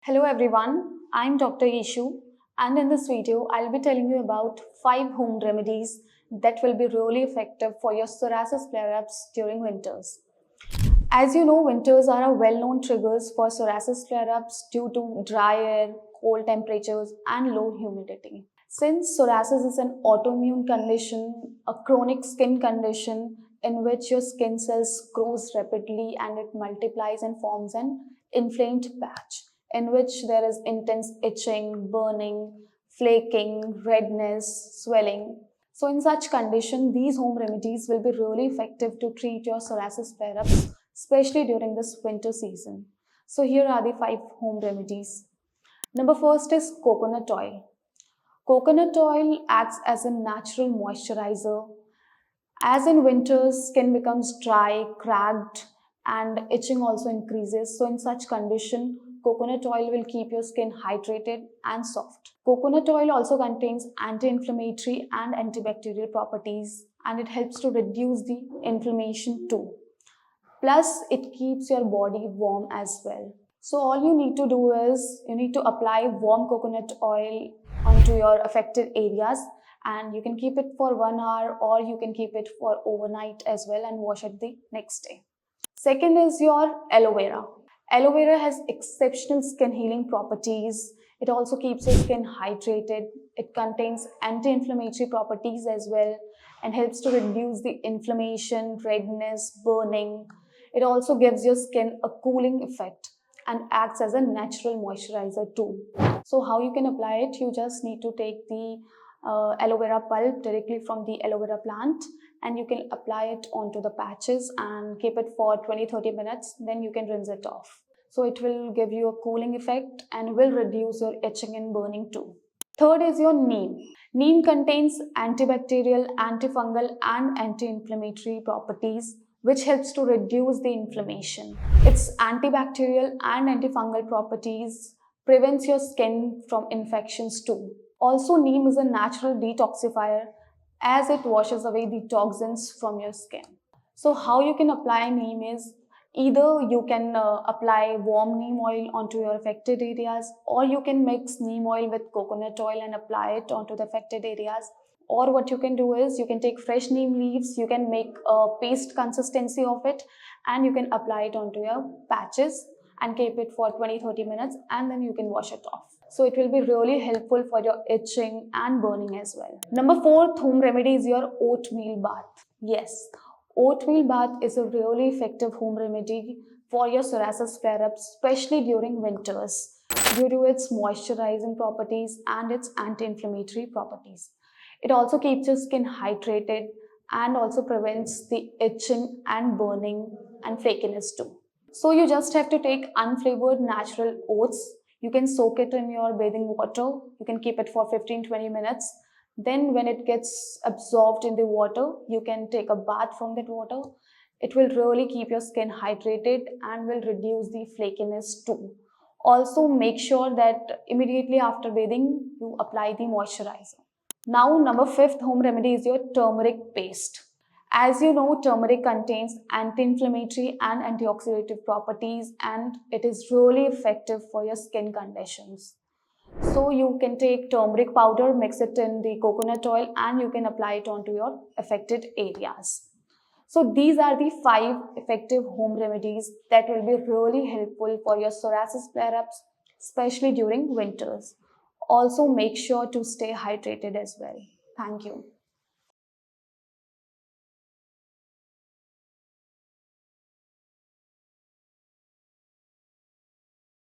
Hello everyone, I'm Dr. Ishu, and in this video I'll be telling you about 5 home remedies that will be really effective for your psoriasis flare-ups during winters. As you know, winters are a well-known triggers for psoriasis flare-ups due to dry air, cold temperatures and low humidity. Since psoriasis is an autoimmune condition, a chronic skin condition in which your skin cells grows rapidly and it multiplies and forms an inflamed patch in which there is intense itching, burning, flaking, redness, swelling. So in such condition, these home remedies will be really effective to treat your psoriasis flare-ups, especially during this winter season. So here are the 5 home remedies. Number first is coconut oil. Coconut oil acts as a natural moisturizer. As in winters, skin becomes dry, cracked, and itching also increases. So in such condition, coconut oil will keep your skin hydrated and soft. Coconut oil also contains anti-inflammatory and antibacterial properties, and it helps to reduce the inflammation too. Plus, it keeps your body warm as well. So all you need to do is you need to apply warm coconut oil onto your affected areas, and you can keep it for 1 hour or you can keep it for overnight as well and wash it the next day. Second is your aloe vera. Aloe vera has exceptional skin healing properties. It also keeps your skin hydrated. It contains anti-inflammatory properties as well and helps to reduce the inflammation, redness, burning. It also gives your skin a cooling effect and acts as a natural moisturizer too. So how you can apply it? You just need to take the aloe vera pulp directly from the aloe vera plant, and you can apply it onto the patches and keep it for 20-30 minutes. Then you can rinse it off. So it will give you a cooling effect and will reduce your itching and burning too. Third is your neem. Neem contains antibacterial, antifungal and anti-inflammatory properties which helps to reduce the inflammation. Its antibacterial and antifungal properties prevents your skin from infections too. Also, neem is a natural detoxifier as it washes away the toxins from your skin. So how you can apply neem is either you can apply warm neem oil onto your affected areas, or you can mix neem oil with coconut oil and apply it onto the affected areas. Or what you can do is you can take fresh neem leaves, you can make a paste consistency of it and you can apply it onto your patches and keep it for 20-30 minutes and then you can wash it off. So it will be really helpful for your itching and burning as well. Number 4th home remedy is your oatmeal bath. Yes, oatmeal bath is a really effective home remedy for your psoriasis flare-ups, especially during winters, due to its moisturizing properties and its anti-inflammatory properties. It also keeps your skin hydrated and also prevents the itching and burning and flakiness too. So you just have to take unflavored natural oats. You can soak it in your bathing water. You can keep it for 15-20 minutes. Then when it gets absorbed in the water, you can take a bath from that water. It will really keep your skin hydrated and will reduce the flakiness too. Also make sure that immediately after bathing, you apply the moisturizer. Now, number 5th home remedy is your turmeric paste. As you know, turmeric contains anti-inflammatory and antioxidative properties, and it is really effective for your skin conditions. So you can take turmeric powder, mix it in the coconut oil, and you can apply it onto your affected areas. So these are the 5 effective home remedies that will be really helpful for your psoriasis flare-ups, especially during winters. Also make sure to stay hydrated as well. Thank you.